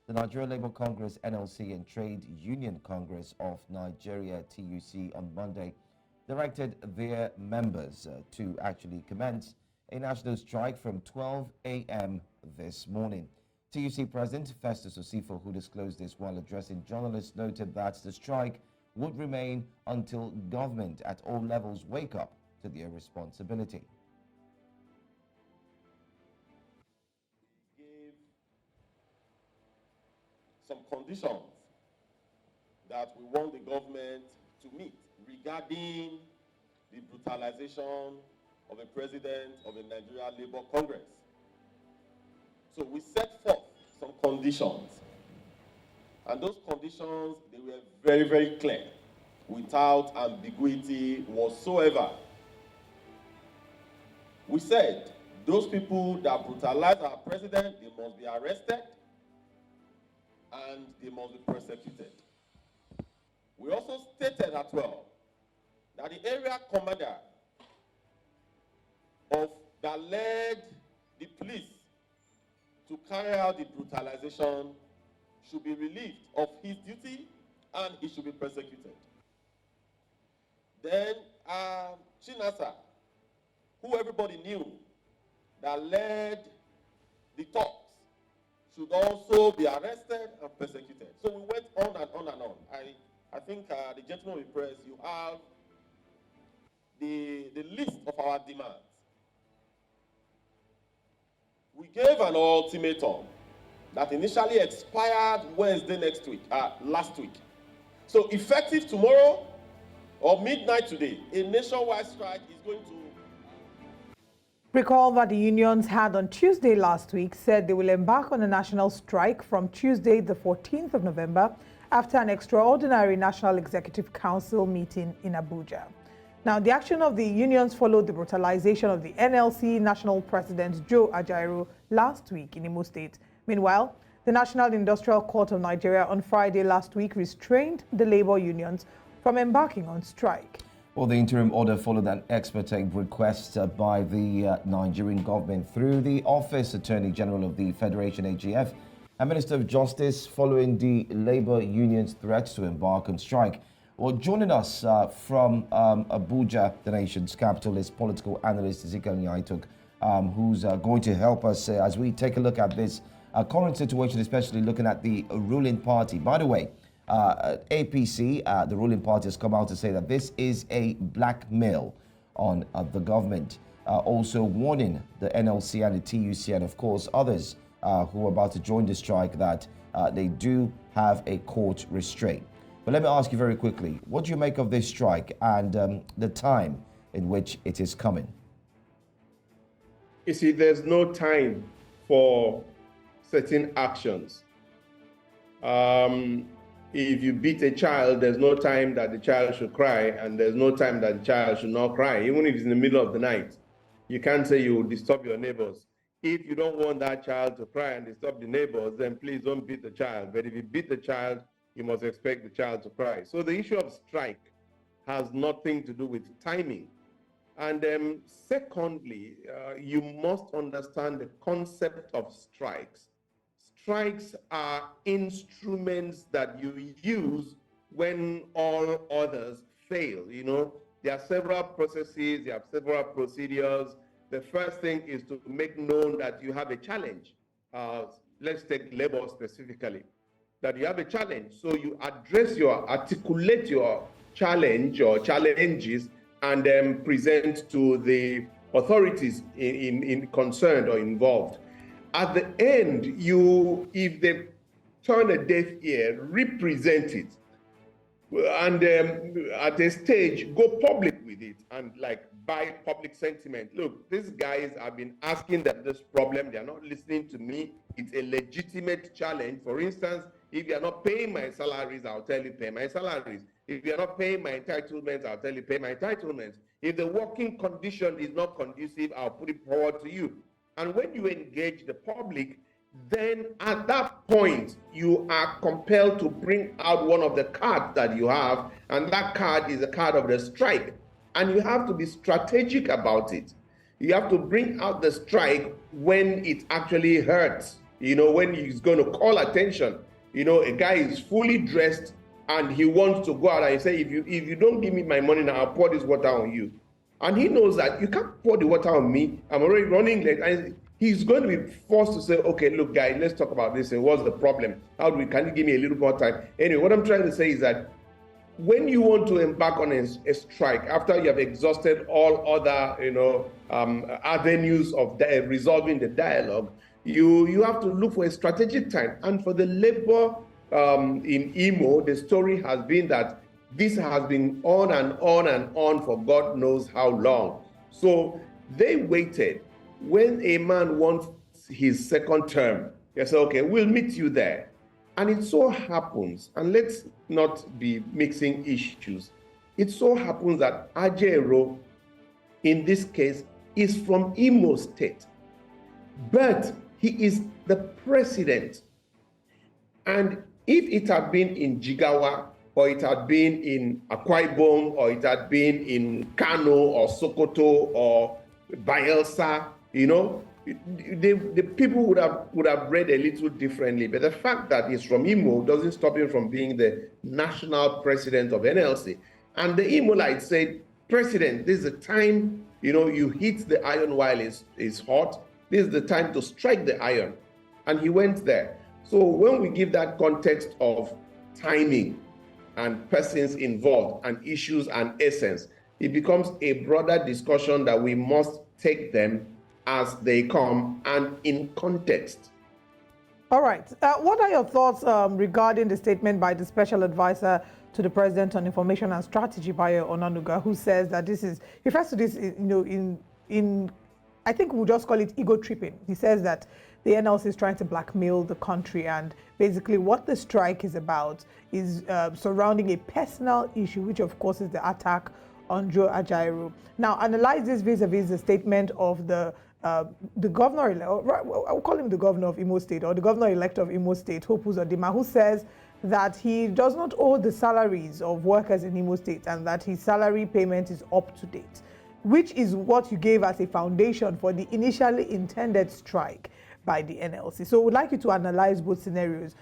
The Nigeria Labour Congress, NLC, and Trade Union Congress of Nigeria, TUC, on Monday directed their members to actually commence a national strike from 12 a.m. this morning. TUC President Festus Osifo, who disclosed this while addressing journalists, noted that the strike would remain until government at all levels wake up to their responsibility. Gave some conditions that we want the government to meet regarding the brutalization of a president of the Nigeria Labour Congress. So we set forth some conditions, and those conditions, they were very, very clear, without ambiguity whatsoever. We said those people that brutalize our president, they must be arrested and they must be persecuted. We also stated as well that the area commander that led the police to carry out the brutalization should be relieved of his duty and he should be persecuted. Then Chinasa, who everybody knew that led the talks, should also be arrested and persecuted. So we went on and on and on. I think the gentleman with press, you have the list of our demands. We gave an ultimatum that initially expired Wednesday last week. So effective tomorrow or midnight today, a nationwide strike is going to... Recall that the unions had on Tuesday last week said they will embark on a national strike from Tuesday, the 14th of November, after an extraordinary National Executive Council meeting in Abuja. Now, the action of the unions followed the brutalization of the NLC National President Ajaero last week in Imo State. Meanwhile, the National Industrial Court of Nigeria on Friday last week restrained the labor unions from embarking on strike. Well, the interim order followed an expert request by the Nigerian government through the Office Attorney General of the Federation, AGF, and Minister of Justice, following the labor union's threats to embark on strike. Well, joining us from Abuja, the nation's capital, is political analyst Ezekiel Nya-Etok, who's going to help us as we take a look at this current situation, especially looking at the ruling party. By the way, APC, the ruling party, has come out to say that this is a blackmail on the government, also warning the NLC and the TUC and, of course, others who are about to join the strike that they do have a court restraint. But let me ask you very quickly, what do you make of this strike and the time in which it is coming? You see, there's no time for certain actions. If you beat a child, there's no time that the child should cry, and there's no time that the child should not cry, even if it's in the middle of the night. You can't say you will disturb your neighbors. If you don't want that child to cry and disturb the neighbors, then please don't beat the child. But if you beat the child, you must expect the child to cry. So the issue of strike has nothing to do with timing. And secondly, you must understand the concept of strikes. Strikes are instruments that you use when all others fail. You know, there are several processes, there are several procedures. The first thing is to make known that you have a challenge. Let's take labor specifically, that you have a challenge. So you articulate your challenge or challenges and then present to the authorities in concerned or involved. At the end, if they turn a deaf ear, represent it. And at a stage, go public with it and buy public sentiment. Look, these guys have been asking them this problem. They are not listening to me. It's a legitimate challenge. For instance, if you are not paying my salaries, I'll tell you pay my salaries. If you are not paying my entitlements, I'll tell you pay my entitlements. If the working condition is not conducive, I'll put it forward to you. And when you engage the public, then at that point, you are compelled to bring out one of the cards that you have, and that card is a card of the strike. And you have to be strategic about it. You have to bring out the strike when it actually hurts. when he's going to call attention, a guy is fully dressed and he wants to go out and say, if you don't give me my money now, I'll pour this water on you. And he knows that you can't pour the water on me. I'm already running late. And he's going to be forced to say, okay, look, guys, let's talk about this. And what's the problem? Can you give me a little more time? Anyway, what I'm trying to say is that when you want to embark on a strike, after you have exhausted all other, avenues of resolving the dialogue, you have to look for a strategic time. And for the labor in Imo, the story has been that this has been on and on and on for God knows how long. So they waited. When a man wants his second term, they say, okay, we'll meet you there. And it so happens, and let's not be mixing issues, it so happens that Ajaero, in this case, is from Imo State, but he is the president. And if it had been in Jigawa, or it had been in Akwa Ibom, or it had been in Kano, or Sokoto, or Bayelsa, the people would have read a little differently. But the fact that he's from Imo doesn't stop him from being the national president of NLC. And the Imolites said, President, this is the time, you hit the iron while it's hot. This is the time to strike the iron. And he went there. So when we give that context of timing and persons involved and issues and essence, it becomes a broader discussion that we must take them as they come and in context. All right. What are your thoughts regarding the statement by the Special Advisor to the President on Information and Strategy, Bayo Onanuga, who says that he refers to this, I think we'll just call it ego tripping. He says that the NLC is trying to blackmail the country, and basically what the strike is about is surrounding a personal issue, which of course is the attack on Joe Ajaero. Now, analyze this vis-a-vis the statement of the governor, I'll call him the governor of Imo State, or the governor-elect of Imo State, Hope Uzodinma, who says that he does not owe the salaries of workers in Imo State and that his salary payment is up to date, which is what you gave as a foundation for the initially intended strike by the NLC. So we'd like you to analyze both scenarios.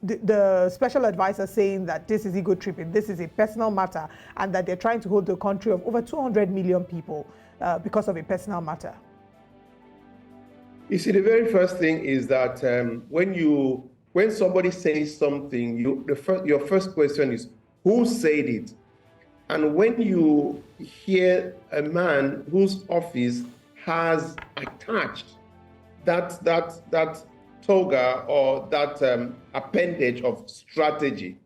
The special advisor saying that this is ego tripping, this is a personal matter, and that they're trying to hold the country of over 200 million people because of a personal matter. You see, the very first thing is that when somebody says something, your first question is, who said it? And when you hear a man whose office has attached that toga or that appendage of strategy,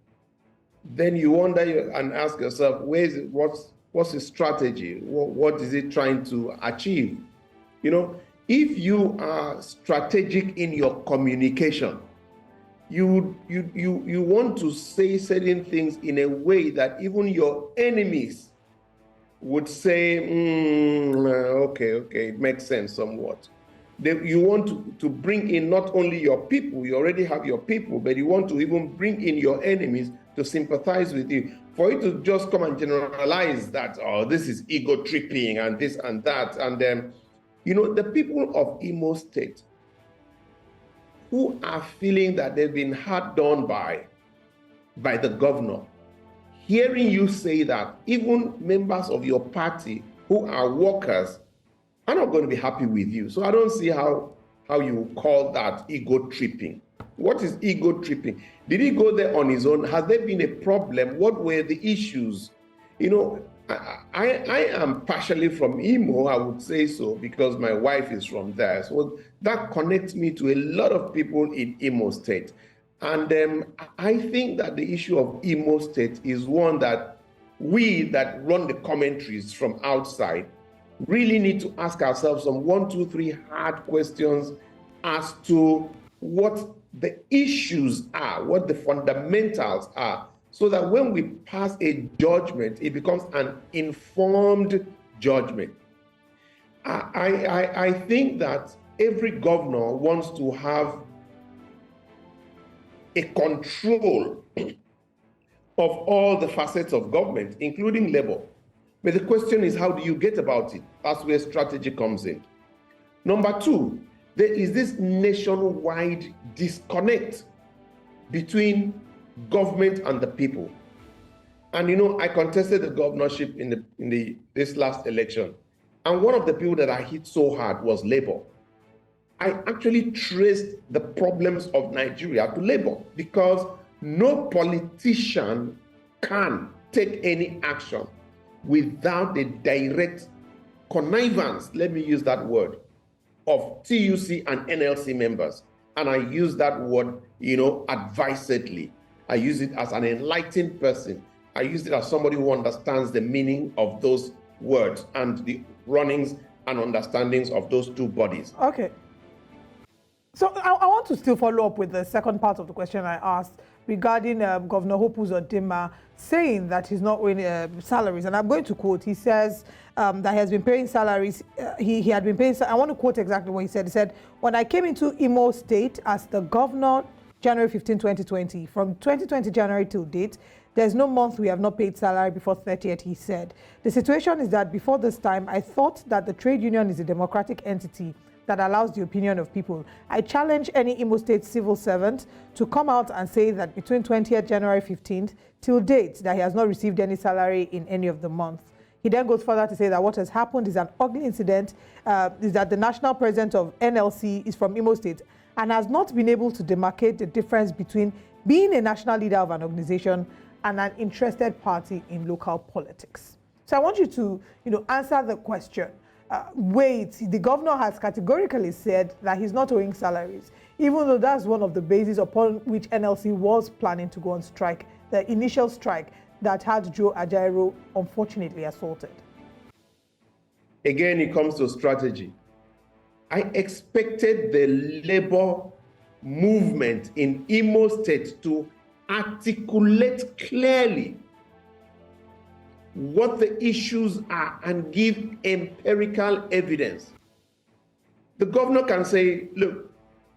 then you wonder and ask yourself, what's his strategy? What is it trying to achieve? If you are strategic in your communication, you want to say certain things in a way that even your enemies would say, okay, it makes sense somewhat. You want to bring in not only your people, you already have your people, but you want to even bring in your enemies to sympathize with you. For you to just come and generalize that, this is ego tripping and this and that. And then, the people of Imo State who are feeling that they've been hard done by the governor, hearing you say that, even members of your party who are workers are not going to be happy with you. So I don't see how you call that ego tripping. What is ego tripping? Did he go there on his own? Has there been a problem? What were the issues? I am partially from Imo, I would say so, because my wife is from there. So that connects me to a lot of people in Imo State. And I think that the issue of Imo State is one that we that run the commentaries from outside really need to ask ourselves some 1, 2, 3 hard questions as to what the issues are, what the fundamentals are, so that when we pass a judgment, it becomes an informed judgment. I think that every governor wants to have a control of all the facets of government, including labor. But the question is, how do you get about it? That's where strategy comes in. Number 2, there is this nationwide disconnect between government and the people. And I contested the governorship in this last election, and one of the people that I hit so hard was Labour. I actually traced the problems of Nigeria to Labour, because no politician can take any action without the direct connivance, let me use that word, of TUC and NLC members. And I use that word, advisedly. I use it as an enlightened person. I use it as somebody who understands the meaning of those words and the runnings and understandings of those two bodies. Okay. So I want to still follow up with the second part of the question I asked regarding Governor Hope Uzodinma saying that he's not owing salaries. And I'm going to quote. He says that he has been paying salaries. He had been paying. I want to quote exactly what he said. He said, "When I came into Imo State as the governor, January 15, 2020, from 2020 January till date, there's no month we have not paid salary before 30th, he said. The situation is that before this time, I thought that the trade union is a democratic entity that allows the opinion of people. I challenge any Imo State civil servant to come out and say that between 20th January 15th till date that he has not received any salary in any of the months." He then goes further to say that what has happened is an ugly incident, is that the national president of NLC is from Imo State and has not been able to demarcate the difference between being a national leader of an organization and an interested party in local politics. So I want you to, answer the question. The governor has categorically said that he's not owing salaries, even though that's one of the bases upon which NLC was planning to go on strike, the initial strike that had Joe Ajaero unfortunately assaulted. Again, it comes to strategy. I expected the labor movement in Imo State to articulate clearly what the issues are and give empirical evidence. The governor can say, look,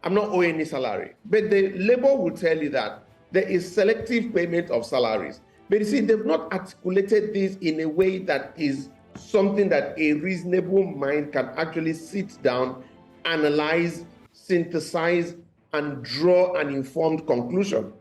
I'm not owing any salary. But the labor will tell you that there is selective payment of salaries. But you see, they've not articulated this in a way that is something that a reasonable mind can actually sit down, analyze, synthesize, and draw an informed conclusion.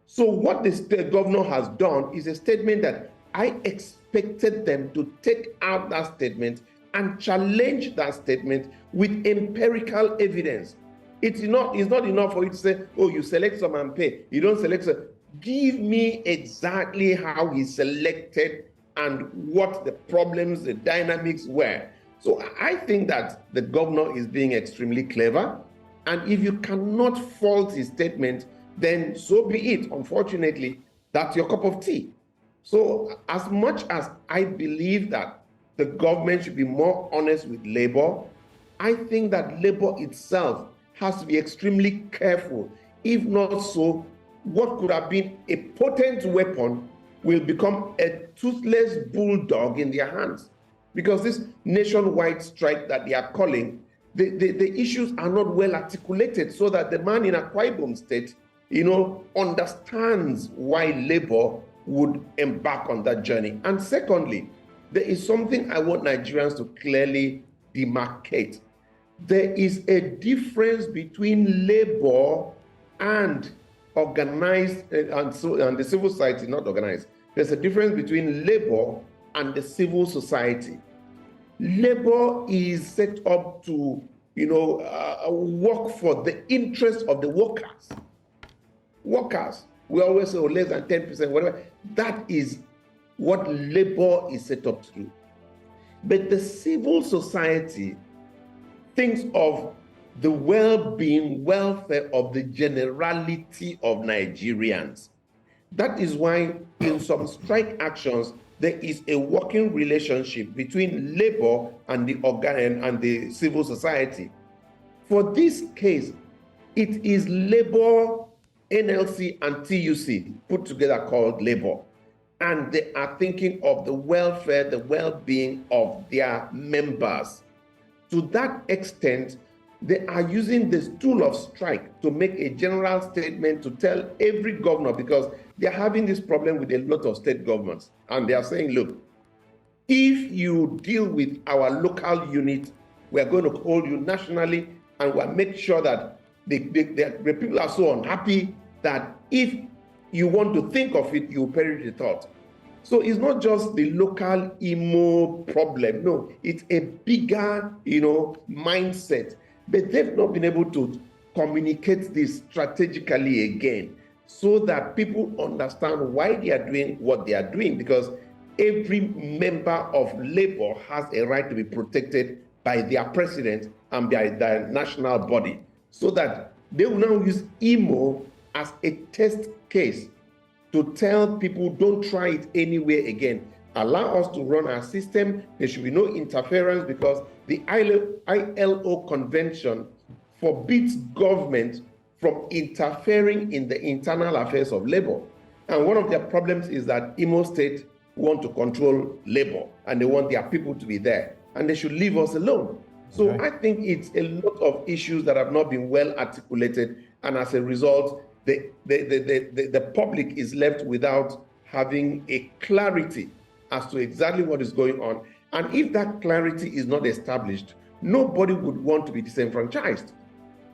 So what the state governor has done is a statement that I expected them to take out that statement and challenge that statement with empirical evidence. It's not enough for you to say, oh, you select some and pay. You don't select some. Give me exactly how he selected and what the problems, the dynamics were. So I think that the governor is being extremely clever. And if you cannot fault his statement, then so be it. Unfortunately, that's your cup of tea. So as much as I believe that the government should be more honest with labor, I think that labor itself has to be extremely careful. If not so, what could have been a potent weapon will become a toothless bulldog in their hands. Because this nationwide strike that they are calling, the issues are not well articulated so that the man in Akwa Ibom State, understands why labor would embark on that journey. And secondly, there is something I want Nigerians to clearly demarcate. There is a difference between labor and organized, and the civil society, not organized. There's a difference between labor and the civil society. Labor is set up to, work for the interest of the workers. Workers, we always say, less than 10%, whatever. That is what labor is set up to do. But the civil society thinks of the well-being, welfare of the generality of Nigerians. That is why in some strike actions, there is a working relationship between labor and the civil society. For this case, it is labor, NLC, and TUC put together called labor. And they are thinking of the welfare, the well-being of their members. To that extent, they are using this tool of strike to make a general statement to tell every governor, because they're having this problem with a lot of state governments. And they are saying, look, if you deal with our local unit, we're going to hold you nationally and we make sure that the people are so unhappy that if you want to think of it, you perish the thought. So it's not just the local Imo problem. No, it's a bigger, mindset. But they've not been able to communicate this strategically again so that people understand why they are doing what they are doing, because every member of Labour has a right to be protected by their president and by their national body, so that they will now use Imo as a test case to tell people don't try it anywhere again. Allow us to run our system. There should be no interference, because the ILO convention forbids government from interfering in the internal affairs of labor. And one of their problems is that Imo State want to control labor and they want their people to be there, and they should leave us alone. So I think it's a lot of issues that have not been well articulated, and as a result, the public is left without having a clarity as to exactly what is going on. And if that clarity is not established, nobody would want to be disenfranchised.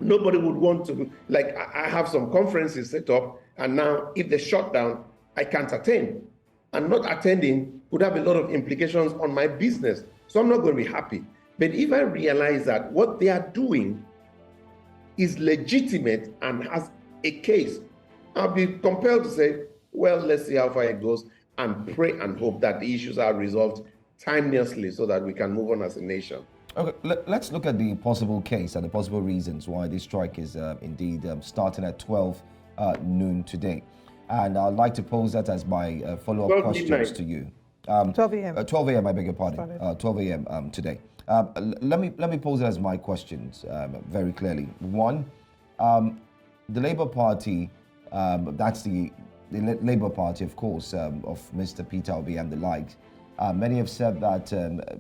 Nobody would want to, like, I have some conferences set up, and now if they shut down, I can't attend. And not attending could have a lot of implications on my business. So I'm not going to be happy. But if I realize that what they are doing is legitimate and has a case, I'll be compelled to say, well, let's see how far it goes, and pray and hope that the issues are resolved timelessly so that we can move on as a nation. Okay, let's look at the possible case and the possible reasons why this strike is indeed starting at 12 noon today. And I'd like to pose that as my follow-up questions to you. 12 a.m. 12 a.m., I beg your pardon. 12 a.m. Today. Let me pose it as my questions very clearly. One, the Labour Party, that's the Labour Party, of course, of Mr. Peter Obi and the like. Many have said that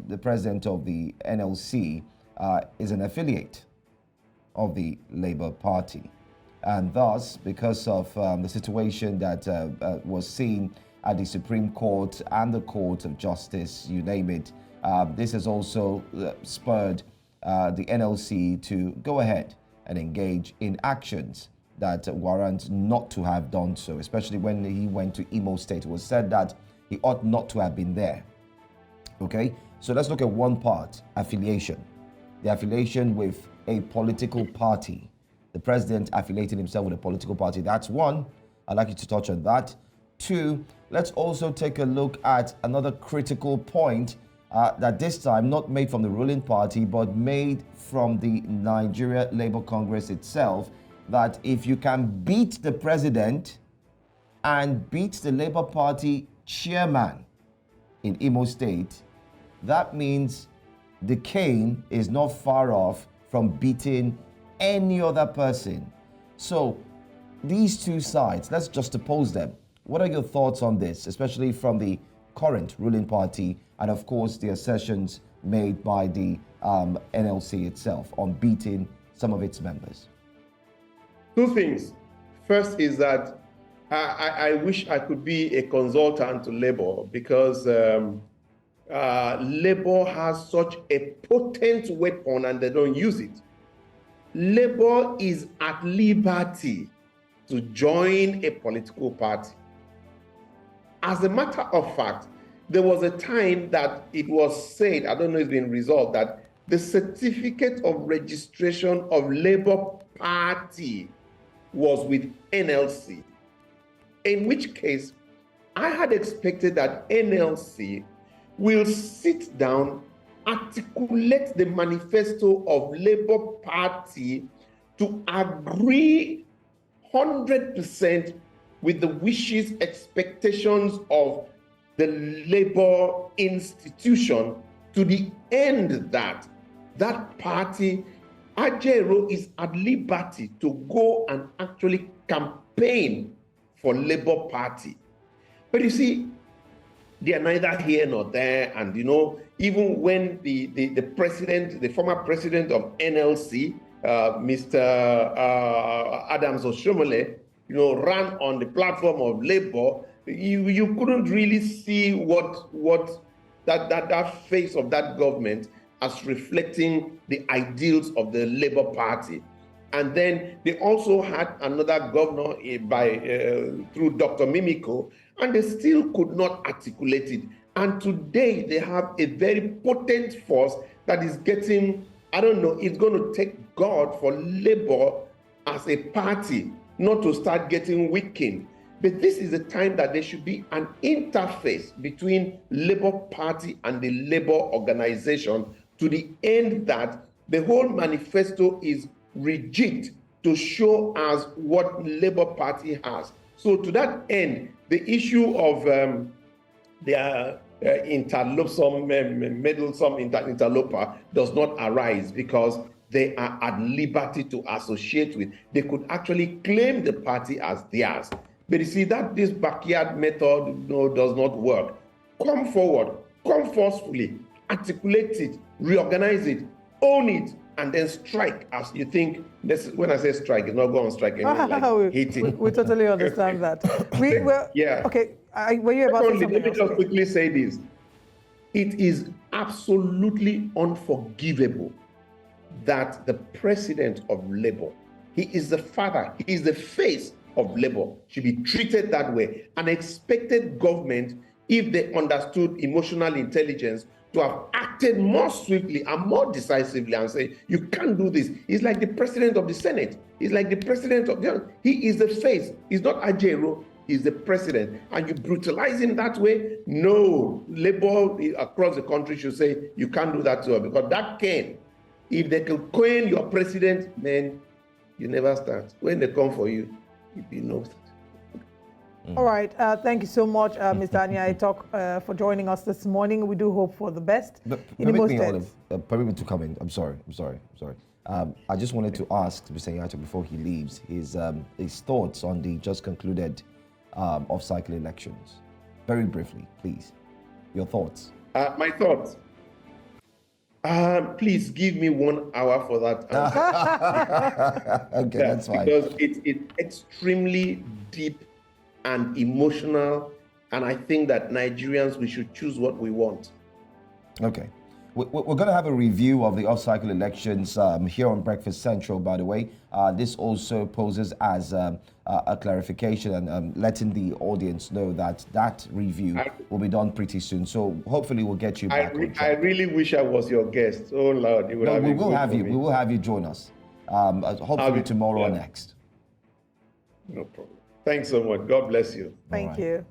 the president of the NLC is an affiliate of the Labour Party. And thus, because of the situation that was seen at the Supreme Court and the Court of Justice, you name it, this has also spurred the NLC to go ahead and engage in actions that warrant not to have done so, especially when he went to Imo State. It was said that he ought not to have been there. Okay, so let's look at one part, affiliation. The affiliation with a political party. The president affiliating himself with a political party. That's one. I'd like you to touch on that. Two, let's also take a look at another critical point that this time not made from the ruling party, but made from the Nigeria Labour Congress itself, that if you can beat the president and beat the Labour Party chairman in Imo State, that means the cane is not far off from beating any other person. So these two sides, let's juxtapose them. What are your thoughts on this, especially from the current ruling party and of course the assertions made by the NLC itself on beating some of its members? Two things. First is that I wish I could be a consultant to Labour, because Labour has such a potent weapon and they don't use it. Labour is at liberty to join a political party. As a matter of fact, there was a time that it was said, I don't know if it's been resolved, that the certificate of registration of Labour Party was with NLC, in which case I had expected that NLC will sit down, articulate the manifesto of Labour Party to agree 100% with the wishes, expectations of the Labour institution, to the end that that party, Ajaero, is at liberty to go and actually campaign for Labour Party. But you see, they are neither here nor there. And even when the president, the former president of NLC, Mr. Adams Oshomole, ran on the platform of Labour, you couldn't really see what that face of that government. as reflecting the ideals of the Labour Party. And then they also had another governor through Dr. Mimiko, and they still could not articulate it. And today they have a very potent force that is getting, I don't know, it's going to take God for Labour as a party not to start getting weakened. But this is the time that there should be an interface between Labour Party and the Labour organization, to the end that the whole manifesto is rigid to show us what Labour Party has. So to that end, the issue of their meddlesome interloper does not arise, because they are at liberty to associate with. They could actually claim the party as theirs. But you see that this backyard method does not work. Come forward, come forcefully, articulate it, reorganize it, own it, and then strike as you think. When I say strike, it's not go on strike. Like hitting. We totally understand that. Yeah. Okay. Were you about to say something let me else? just quickly say this. It is absolutely unforgivable that the president of Labour, he is the father, he is the face of Labour, should be treated that way. An expected government, if they understood emotional intelligence, to have acted more swiftly and more decisively and say, you can't do this. He's like the president of the Senate. He's like the president of he is the face. He's not Ajaero. He's the president. And you brutalize him that way? No. Labour across the country should say, you can't do that to her, because that can. If they can coin your president, man, you never start. When they come for you, you know that. All right. Thank you so much, Mr. Nya-Etok, for joining us this morning. We do hope for the best. Permit me to come in. I'm sorry. I just wanted to ask Mr. Nya-Etok before he leaves his thoughts on the just concluded off-cycle elections. Very briefly, please. Your thoughts. My thoughts. Please give me 1 hour for that answer. Okay, that's fine. Because it's extremely deep and emotional, and I think that Nigerians, we should choose what we want. Okay. We're going to have a review of the off-cycle elections here on Breakfast Central, by the way. This also poses as a clarification and letting the audience know that that review will be done pretty soon. So hopefully we'll get you back on track. I really wish I was your guest. Oh, Lord. We will have you join us. Hopefully tomorrow or next. No problem. Thanks so much. God bless you. Thank you.